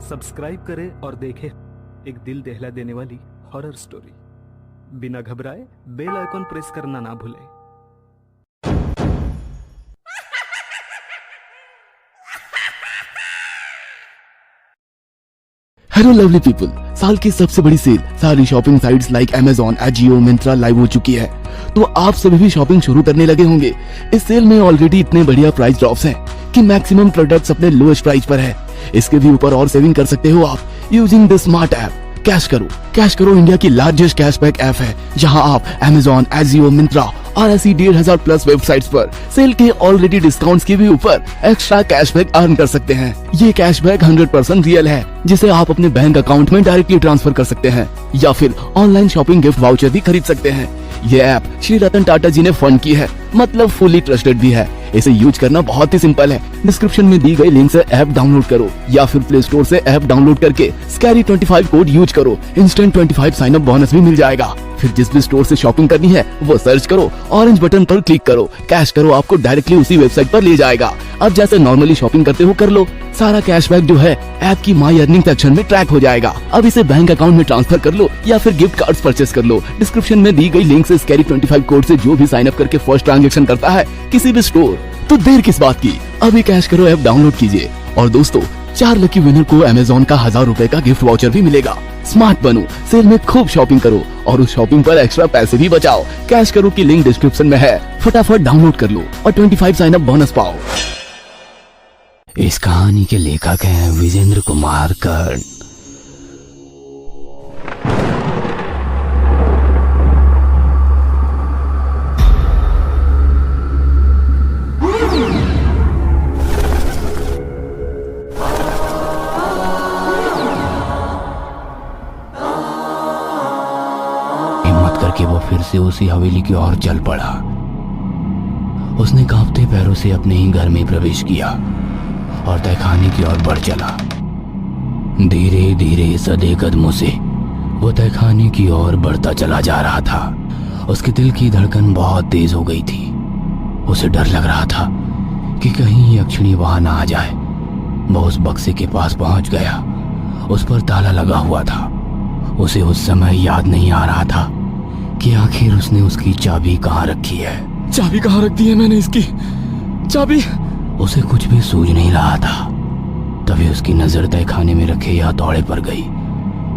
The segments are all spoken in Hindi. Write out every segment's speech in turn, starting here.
सब्सक्राइब करें और देखें एक दिल दहला देने वाली हॉरर स्टोरी। बिना घबराए बेल आइकॉन प्रेस करना ना भूलें। हेलो लवली पीपल, साल की सबसे बड़ी सेल सारी shopping sites like Amazon, Ajio, Myntra live हो चुकी है। तो आप सभी भी शॉपिंग शुरू करने लगे होंगे। इस सेल में ऑलरेडी इतने बढ़िया प्राइस ड्रॉप्स हैं कि मैक्सिमम प्रोडक्ट्स अपने लोएस्ट प्राइस पर है। इसके भी ऊपर और सेविंग कर सकते हो आप using this smart app. Cash करो इंडिया की लार्जेस्ट कैशबैक ऐप है, जहां आप Amazon, Ajio, मिंत्रा और ऐसी 1,500 प्लस वेबसाइट्स पर सेल के ऑलरेडी डिस्काउंट्स के भी ऊपर एक्स्ट्रा कैशबैक अर्न कर सकते हैं। ये कैशबैक 100% रियल है, जिसे आप अपने बैंक अकाउंट में डायरेक्टली ट्रांसफर कर सकते हैं या फिर ऑनलाइन शॉपिंग गिफ्ट वाउचर भी खरीद सकते हैं। ये ऐप श्री रतन टाटा जी ने फंड की है, मतलब फुली ट्रस्टेड भी है। इसे यूज करना बहुत ही सिंपल है। डिस्क्रिप्शन में दी गई लिंक से ऐप डाउनलोड करो या फिर प्ले स्टोर से ऐप डाउनलोड करके स्कैरी 25 कोड यूज करो। इंस्टेंट 25 साइन अप बोनस भी मिल जाएगा। फिर जिस भी स्टोर से शॉपिंग करनी है वो सर्च करो, ऑरेंज बटन पर क्लिक करो, कैश करो आपको डायरेक्टली उसी वेबसाइट पर ले जाएगा। अब जैसे नॉर्मली शॉपिंग करते हो कर लो। सारा कैशबैक जो है ऐप की माई अर्निंग सेक्शन में ट्रैक हो जाएगा। अब इसे बैंक अकाउंट में ट्रांसफर कर लो या फिर गिफ्ट कार्ड्स परचेस कर लो। डिस्क्रिप्शन में दी गई लिंक से स्कैरी 25 कोड से जो भी साइन अप करके फर्स्ट ट्रांजैक्शन करता है किसी भी स्टोर, तो देर किस बात की, अभी कैश करो ऐप डाउनलोड कीजिए। और दोस्तों, 4 लकी विनर को Amazon का 1000 रुपए का गिफ्ट वाउचर भी मिलेगा। स्मार्ट बनो, सेल में खूब शॉपिंग करो और उस शॉपिंग पर एक्स्ट्रा पैसे भी बचाओ। कैश करो की लिंक डिस्क्रिप्शन में है, फटाफट डाउनलोड कर लो और 25 साइन अप बोनस पाओ। इस कहानी के लेखक हैं विजेंद्र कुमार कर्ण। हिम्मत करके वो फिर से उसी हवेली की ओर चल पड़ा। उसने कांपते पैरों से अपने ही घर में प्रवेश किया और तहखाने की ओर बढ़ चला। धीरे धीरे सधे कदमों से वो तहखाने की ओर बढ़ता चला जा रहा था। उसके दिल की धड़कन बहुत तेज हो गई थी। उसे डर लग रहा था कि कहीं यक्षिणी वहां ना आ जाए। वो उस बक्से के पास पहुंच गया। उस पर ताला लगा हुआ था। उसे उस समय याद नहीं आ रहा था कि आखिर उसने उसकी चाबी कहाँ रखी है। चाबी कहाँ रख दी है मैंने इसकी? चाबी? उसे कुछ भी सूझ नहीं रहा था। तभी उसकी नजर तहखाने में रखे हथौड़े पर गई।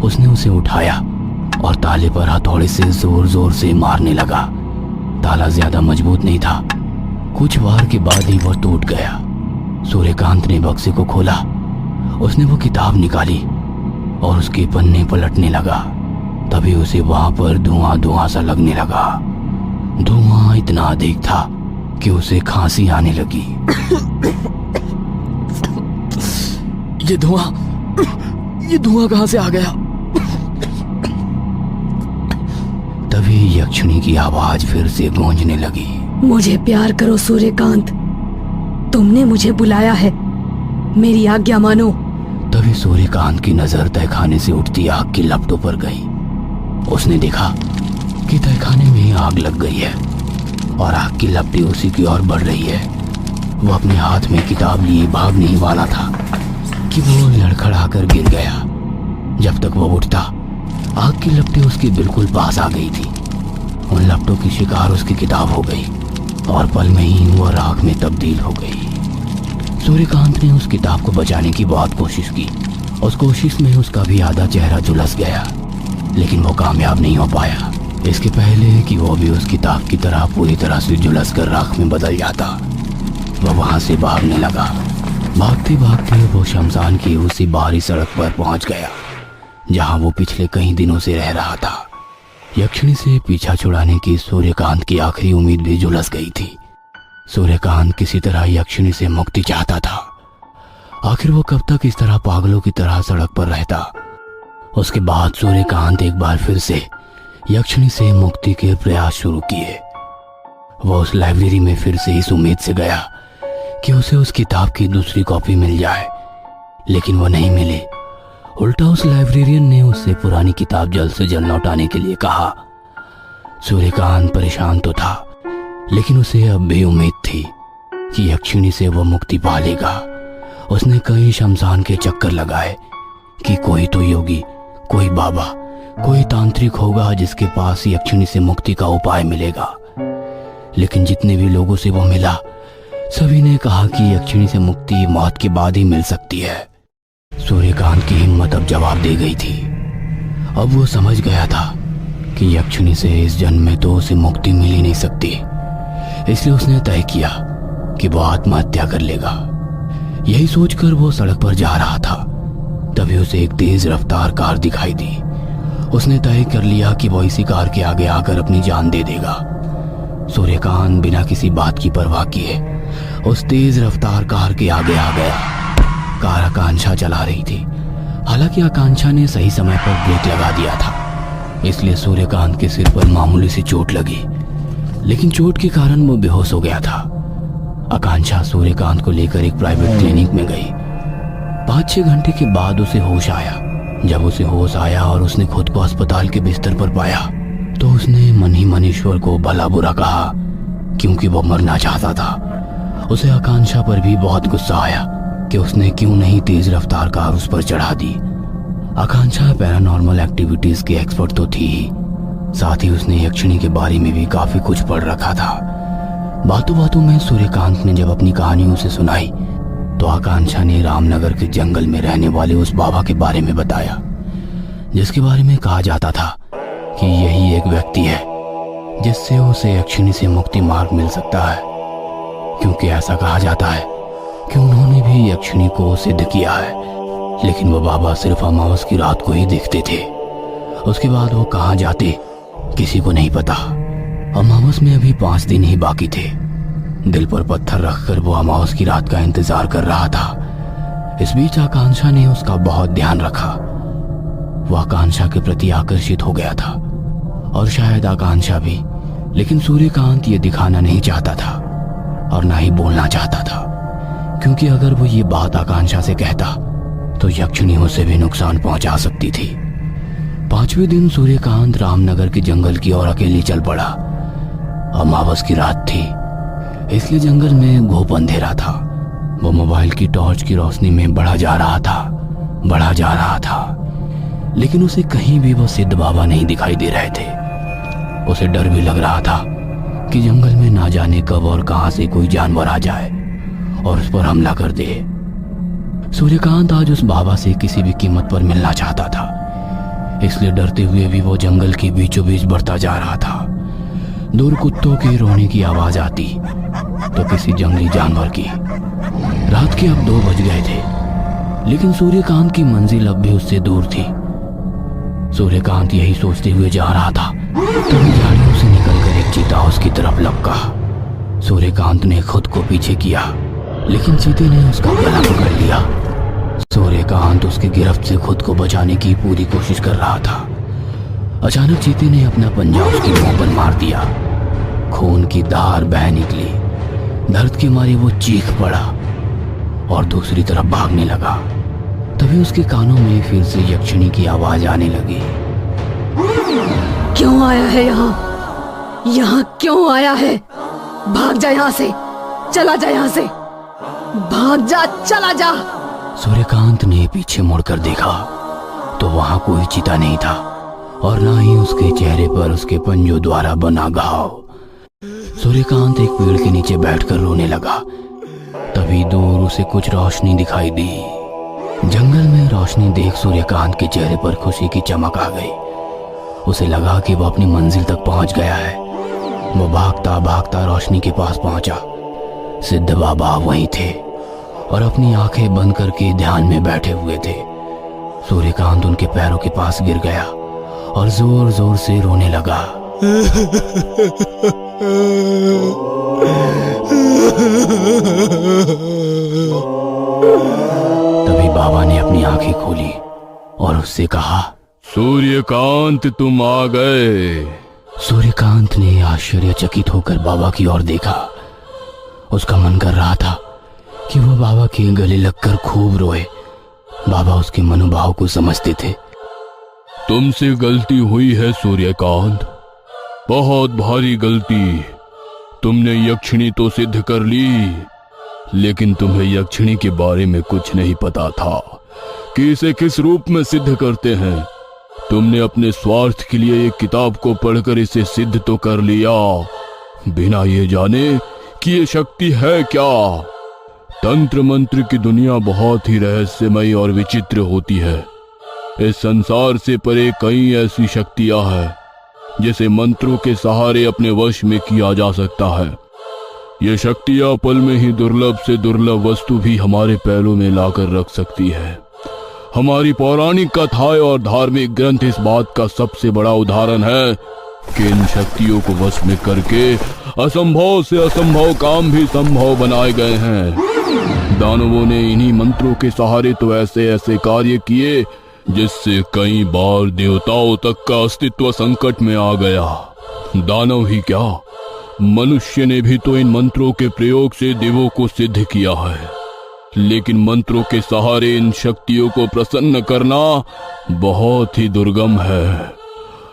उसने उसे उठाया और ताले पर हथौड़े से जोर जोर से मारने लगा। ताला ज्यादा मजबूत नहीं था। कुछ वार के बाद ही वह टूट गया। सूर्यकांत ने बक्से को खोला। उसने वो किताब निकाली और उसके पन्ने पलटने लगा। तभी उसे वहां पर धुआं धुआं सा लगने लगा। धुआं इतना अधिक था कि उसे खांसी आने लगी। ये धुआं कहां से आ गया? तभी यक्षिणी की आवाज फिर से गूंजने लगी। मुझे प्यार करो सूर्यकांत, तुमने मुझे बुलाया है, मेरी आज्ञा मानो। तभी सूर्यकांत की नजर तहखाने से उठती आग की लपटों पर गई। उसने देखा कि तहखाने में आग लग गई है और आग की लपटें उसी की ओर बढ़ रही है। वो अपने हाथ में किताब लिए भागने ही वाला था कि वो लड़खड़ाकर गिर गया। जब तक वो उठता, आग की लपटें उसके बिल्कुल पास आ गई थी। उन लपटों की शिकार उसकी किताब हो गई और पल में ही वो राख में तब्दील हो गई। सूर्यकांत ने उस किताब को बचाने की बहुत कोशिश की। उस कोशिश में उसका भी आधा चेहरा झुलस गया, लेकिन वो कामयाब नहीं हो पाया। इसके पहले कि वो भी उस किताब की तरह पूरी तरह से झुलस कर राख में बदल जाता, वो वहां से भागने लगा। भागते भागते वो शमशान की उसी बाहरी सड़क पर पहुंच गया जहां वो पिछले कई दिनों से रह रहा था। यक्षिणी से पीछा छुड़ाने की सूर्यकांत की आखिरी उम्मीद भी झुलस गई थी। सूर्यकांत किसी तरह यक्षिणी से मुक्ति चाहता था। आखिर वो कब तक इस तरह पागलों की तरह सड़क पर रहता? उसके बाद सूर्यकांत एक बार फिर से यक्षिणी से मुक्ति के प्रयास शुरू किए। वह उस लाइब्रेरी में फिर से इस उम्मीद से गया कि उसे उस किताब की दूसरी कॉपी मिल जाए, लेकिन वो नहीं मिली। उल्टा उस लाइब्रेरियन ने उससे पुरानी किताब जल्द से जल्द लौटाने के लिए कहा। सूर्यकांत परेशान तो था, लेकिन उसे अब भी उम्मीद थी कि यक्षिणी से वो मुक्ति पा लेगा। उसने कई शमशान के चक्कर लगाए, कि कोई तो योगी, कोई बाबा, कोई तांत्रिक होगा जिसके पास यक्षिणी से मुक्ति का उपाय मिलेगा। लेकिन जितने भी लोगों से वो मिला, सभी ने कहा कि यक्षिणी से मुक्ति मौत के बाद ही मिल सकती है। सूर्यकांत की हिम्मत अब जवाब दे गई थी। अब वो समझ गया था कि यक्षिणी से इस जन्म में तो उसे मुक्ति मिल ही नहीं सकती। इसलिए उसने तय किया कि वो आत्महत्या कर लेगा। यही सोचकर वो सड़क पर जा रहा था, तभी उसे एक तेज रफ्तार कार दिखाई दी। उसने तय कर लिया कि वो इसी कार के आगे आकर अपनी जान दे देगा। सूर्यकांत बिना किसी बात की परवाह किए उस तेज रफ्तार कार के आगे आ गया। कार आकांक्षा चला रही थी। हालांकि आकांक्षा ने सही समय पर ब्रेक लगा दिया था, इसलिए सूर्यकांत के सिर पर मामूली सी चोट लगी, लेकिन चोट के कारण वो बेहोश हो गया था। आकांक्षा सूर्यकांत को लेकर एक प्राइवेट क्लिनिक में गई। 5-6 घंटे के बाद उसे होश आया। जब उसे होश आया और उसने खुद को अस्पताल के बिस्तर पर पाया, तो उसने मन ही मन ईश्वर को भला बुरा कहा, क्योंकि वो मरना चाहता था। उसे आकांक्षा पर भी बहुत गुस्सा आया कि उसने क्यों नहीं तेज रफ्तार कार उस पर चढ़ा दी। आकांक्षा पैरानॉर्मल एक्टिविटीज की एक्सपर्ट तो थी ही, साथ ही उसने यक्षिणी के बारे में भी काफी कुछ पढ़ रखा था। बातों बातों में सूर्यकांत ने जब अपनी कहानी उसे सुनाई, तो आकांक्षा ने रामनगर के जंगल में रहने वाले उस बाबा के बारे में बताया, जिसके बारे में कहा जाता था कि यही एक व्यक्ति है जिससे उसे यक्षिणी से मुक्ति मार्ग मिल सकता है। क्योंकि ऐसा कहा जाता है कि उन्होंने भी यक्षिणी को सिद्ध किया है, लेकिन वो बाबा सिर्फ अमावस की रात को ही देखते थे। उसके बाद वो कहाँ जाते किसी को नहीं पता। अमावस में अभी 5 दिन ही बाकी थे। दिल पर पत्थर रखकर वो अमावस की रात का इंतजार कर रहा था। इस बीच आकांक्षा ने उसका बहुत ध्यान रखा। वो आकांक्षा के प्रति आकर्षित हो गया था, और शायद आकांक्षा भी, लेकिन सूर्यकांत ये दिखाना नहीं चाहता था और ना ही बोलना चाहता था, क्योंकि अगर वो ये बात आकांक्षा से कहता तो यक्षिणी उसे भी नुकसान पहुंचा सकती थी। 5वें दिन सूर्यकांत रामनगर के जंगल की ओर अकेले चल पड़ा। अमावस की रात थी, इसलिए जंगल में घोप अंधेरा था। वो मोबाइल की टॉर्च की रोशनी में बढ़ा जा रहा था, लेकिन उसे कहीं भी वो सिद्ध बाबा नहीं दिखाई दे रहे थे। उसे डर भी लग रहा था कि जंगल में ना जाने कब और कहां से कोई जानवर आ जाए और उस पर हमला कर दे। सूर्यकांत आज उस बाबा से किसी भी कीमत पर मिलना चाहता था, इसलिए डरते हुए भी वो जंगल के बीचों बीच बढ़ता जा रहा था। दूर कुत्तों के रोने की आवाज आती तो किसी जंगली जानवर की। रात के अब 2 बज गए थे, लेकिन सूर्यकांत की मंजिल अब भी उससे दूर थी। सूर्यकांत यही सोचते हुए जा रहा था, तभी झाड़ियों से निकलकर एक चीता उसकी तरफ लपका। सूर्यकांत ने खुद को पीछे किया, लेकिन चीते ने उसका गला पकड़ लिया। सूर्यकांत उसकी गिरफ्त से खुद को बचाने की पूरी कोशिश कर रहा था। अचानक चीते ने अपना पंजा उसके मुंह पर मार दिया। खून की धार बह निकली। दर्द के मारे वो चीख पड़ा और दूसरी तरफ भागने लगा। तभी उसके कानों में फिर से यक्षिणी की आवाज आने लगी। क्यों आया है यहाँ? यहाँ क्यों आया है? भाग जा यहाँ से, चला जा यहाँ से, भाग जा, चला जा। सूर्यकांत ने पीछे मुड़कर देखा तो वहां कोई चीता नहीं था, और ना ही उसके चेहरे पर उसके पंजों द्वारा बना घाव। सूर्यकांत एक पेड़ के नीचे बैठकर रोने लगा। तभी दूर उसे कुछ रोशनी दिखाई दी। जंगल में रोशनी देख सूर्यकांत के चेहरे पर खुशी की चमक आ गई। उसे लगा कि वो अपनी मंजिल तक पहुंच गया है। वो भागता भागता रोशनी के पास पहुंचा। सिद्ध बाबा वहीं थे और अपनी आंखें बंद करके ध्यान में बैठे हुए थे। सूर्यकांत उनके पैरों के पास गिर गया और जोर जोर से रोने लगा। तभी बाबा ने अपनी आंखें खोली और उससे कहा, सूर्यकांत तुम आ गए। सूर्यकांत ने आश्चर्यचकित होकर बाबा की ओर देखा। उसका मन कर रहा था कि वो बाबा के गले लगकर खूब रोए। बाबा उसके मनोभाव को समझते थे। तुमसे गलती हुई है सूर्यकांत, बहुत भारी गलती। तुमने यक्षिणी तो सिद्ध कर ली, लेकिन तुम्हें यक्षिणी के बारे में कुछ नहीं पता था। कि इसे किस रूप में सिद्ध करते हैं। तुमने अपने स्वार्थ के लिए एक किताब को पढ़कर इसे सिद्ध तो कर लिया, बिना ये जाने कि ये शक्ति है क्या। तंत्र मंत्र की दुनिया बहुत ही रहस्यमयी और विचित्र होती है। इस संसार से परे कई ऐसी शक्तियां हैं जिसे मंत्रों के सहारे अपने वश में किया जा सकता है। ये शक्तियां पल में ही दुर्लभ से दुर्लभ वस्तु भी हमारे पैरों में लाकर रख सकती है। हमारी पौराणिक कथाएं और धार्मिक ग्रंथ इस बात का सबसे बड़ा उदाहरण है कि इन शक्तियों को वश में करके असंभव से असंभव काम भी संभव बनाए गए हैं। दानवों ने इन्हीं मंत्रों के सहारे तो ऐसे ऐसे कार्य किए जिससे कई बार देवताओं तक का अस्तित्व संकट में आ गया। दानव ही क्या, मनुष्य ने भी तो इन मंत्रों के प्रयोग से देवों को सिद्ध किया है। लेकिन मंत्रों के सहारे इन शक्तियों को प्रसन्न करना बहुत ही दुर्गम है।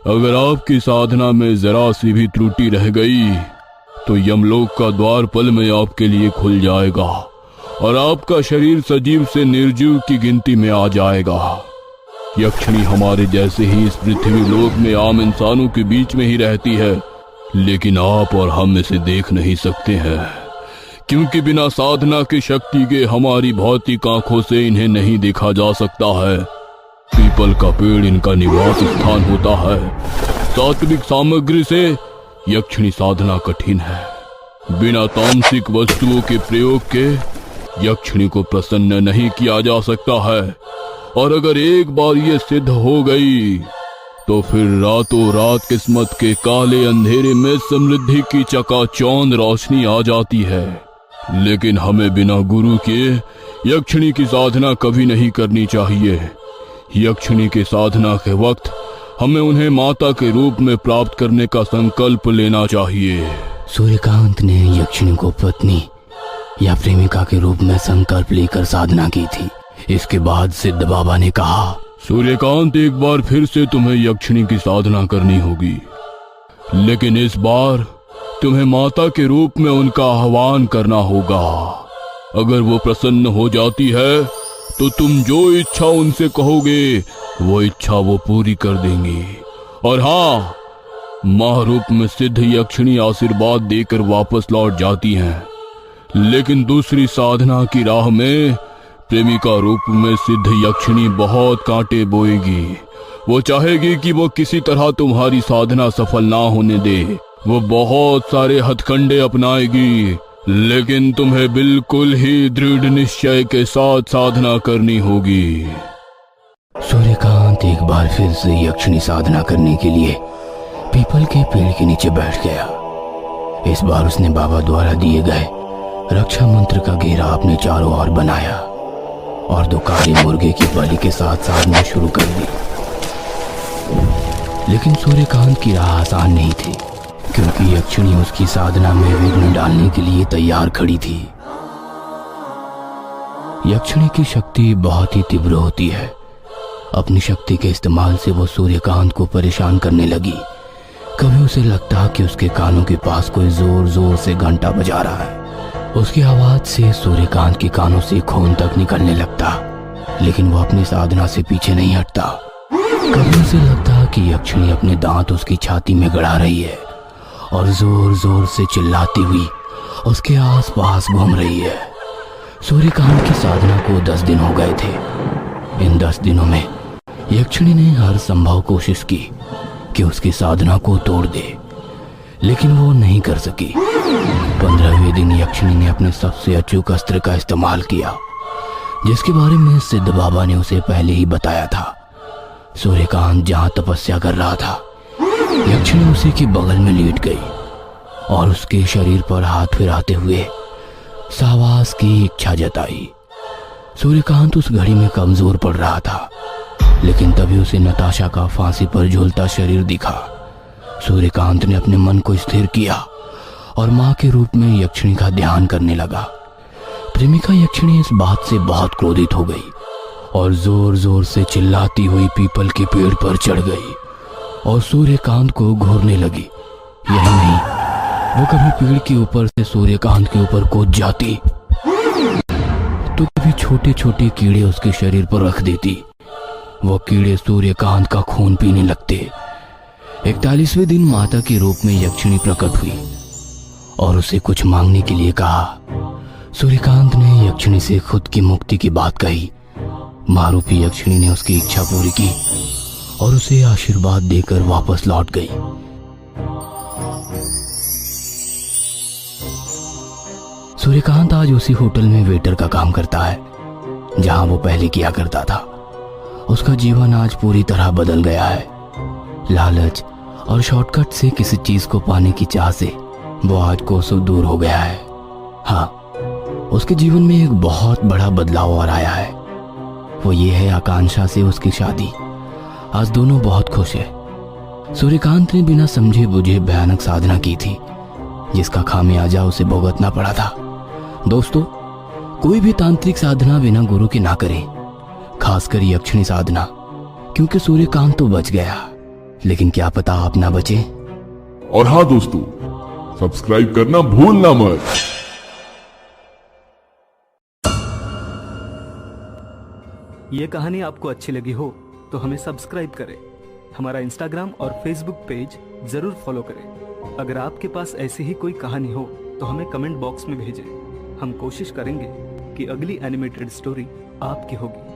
अगर आपकी साधना में जरा सी भी त्रुटि रह गई तो यमलोक का द्वार पल में आपके लिए खुल जाएगा और आपका शरीर सजीव से निर्जीव की गिनती में आ जाएगा। यक्षिणी हमारे जैसे ही इस पृथ्वी लोक में आम इंसानों के बीच में ही रहती है, लेकिन आप और हम इसे देख नहीं सकते हैं, क्योंकि बिना साधना की शक्ति के हमारी भौतिक आंखों से इन्हें नहीं देखा जा सकता है। पीपल का पेड़ इनका निवास स्थान होता है। सात्विक सामग्री से यक्षिणी साधना कठिन है। बिना तामसिक वस्तुओं के प्रयोग के यक्षिणी को प्रसन्न नहीं किया जा सकता है, और अगर एक बार ये सिद्ध हो गई तो फिर रातों रात किस्मत के काले अंधेरे में समृद्धि की चकाचौंध रोशनी आ जाती है। लेकिन हमें बिना गुरु के यक्षिणी की साधना कभी नहीं करनी चाहिए। यक्षिणी के साधना के वक्त हमें उन्हें माता के रूप में प्राप्त करने का संकल्प लेना चाहिए। सूर्यकांत ने यक्षिणी को पत्नी या प्रेमिका के रूप में संकल्प लेकर साधना की थी। इसके बाद सिद्ध बाबा ने कहा, सूर्यकांत, एक बार फिर से तुम्हें यक्षिणी की साधना करनी होगी, लेकिन इस बार तुम्हें माता के रूप में उनका आह्वान करना होगा। अगर वो प्रसन्न हो जाती है तो तुम जो इच्छा उनसे कहोगे वो इच्छा वो पूरी कर देंगी। और हाँ, मां रूप में सिद्ध यक्षिणी आशीर्वाद देकर वापस लौट जाती हैं, लेकिन दूसरी साधना की राह में प्रेमिका रूप में सिद्ध यक्षिणी बहुत कांटे बोएगी। वो चाहेगी कि वो किसी तरह तुम्हारी साधना सफल ना होने दे। वो बहुत सारे हथकंडे अपनाएगी, लेकिन तुम्हें बिल्कुल ही दृढ़ निश्चय के साथ साधना करनी होगी। सूर्यकांत एक बार फिर से यक्षिणी साधना करने के लिए पीपल के पेड़ के नीचे बैठ गया। इस बार उसने बाबा द्वारा दिए गए रक्षा मंत्र का घेरा अपने चारों ओर बनाया और दो काले मुर्गे की बलि के साथ साधना शुरू कर दी। लेकिन सूर्यकांत की राह आसान नहीं थी, क्योंकि यक्षिणी उसकी साधना में विघ्न डालने के लिए तैयार खड़ी थी। यक्षिणी की शक्ति बहुत ही तीव्र होती है। अपनी शक्ति के इस्तेमाल से वो सूर्यकांत को परेशान करने लगी। कभी उसे लगता कि उसके कानों के पास कोई जोर जोर से घंटा बजा रहा है। उसकी आवाज से सूर्यकांत के कानों से खून तक निकलने लगता, लेकिन वो अपनी साधना से पीछे नहीं हटता। कभी उसे लगता कि यक्षिणी अपने दांत उसकी छाती में गड़ा रही है और जोर जोर से चिल्लाती हुई उसके आसपास घूम रही है। सूर्यकांत की साधना को 10 दिन हो गए थे। इन 10 दिनों में यक्षिणी ने हर संभव कोशिश की कि उसकी साधना को तोड़ दे, लेकिन वो नहीं कर सकी। 15वें दिन यक्षिणी ने अपने सबसे अचूक अस्त्र का इस्तेमाल किया, जिसके बारे में सिद्ध बाबा ने उसे पहले ही बताया था। सूर्यकांत जहां तपस्या कर रहा था, यक्षिणी उसी के बगल में लेट गई और उसके शरीर पर हाथ फिराते हुए सहवास की इच्छा जताई। सूर्यकांत उस घड़ी में कमजोर पड़ रहा था, लेकिन तभी उसे नताशा का फांसी पर झूलता शरीर दिखा। सूर्यकांत ने अपने मन को स्थिर किया और मां के रूप में यक्षिणी का ध्यान करने लगा। प्रेमिका यक्षिणी इस बात से बहुत क्रोधित हो गई और जोर जोर से चिल्लाती हुई पीपल के पेड़ पर चढ़ गई और सूर्यकांत को घूरने लगी। यही नहीं, वो कभी पेड़ के ऊपर से सूर्यकांत के ऊपर कूद जाती तो कभी छोटे छोटे कीड़े उसके शरीर पर रख देती। वो कीड़े सूर्यकांत का खून पीने लगते। 41वें दिन माता के रूप में यक्षिणी प्रकट हुई और उसे कुछ मांगने के लिए कहा। सूर्यकांत ने यक्षिणी से खुद की मुक्ति की बात कही। महारूपी यक्षिणी ने उसकी इच्छा पूरी की और उसे आशीर्वाद देकर वापस लौट गई। सूर्यकांत आज उसी होटल में वेटर का काम करता है जहां वो पहले किया करता था। उसका जीवन आज पूरी तरह बदल गया है। लालच और शॉर्टकट से किसी चीज को पाने की चाह से वो आज कोसों दूर हो गया है। हाँ, उसके जीवन में एक बहुत बड़ा बदलाव और आया है। वो ये है आकांक्षा से उसकी शादी। आज दोनों बहुत खुश है। सूर्यकांत ने बिना समझे बुझे भयानक साधना की थी जिसका खामियाजा उसे भुगतना पड़ा था। दोस्तों, कोई भी तांत्रिक साधना बिना गुरु के ना करे, खासकर यक्षिणी साधना, क्योंकि सूर्यकांत तो बच गया, लेकिन क्या पता आप ना बचे। और हाँ दोस्तों, सब्सक्राइब करना भूलना मत। ये कहानी आपको अच्छी लगी हो तो हमें सब्सक्राइब करें। हमारा इंस्टाग्राम और फेसबुक पेज जरूर फॉलो करें। अगर आपके पास ऐसी ही कोई कहानी हो तो हमें कमेंट बॉक्स में भेजें। हम कोशिश करेंगे कि अगली एनिमेटेड स्टोरी आपकी होगी।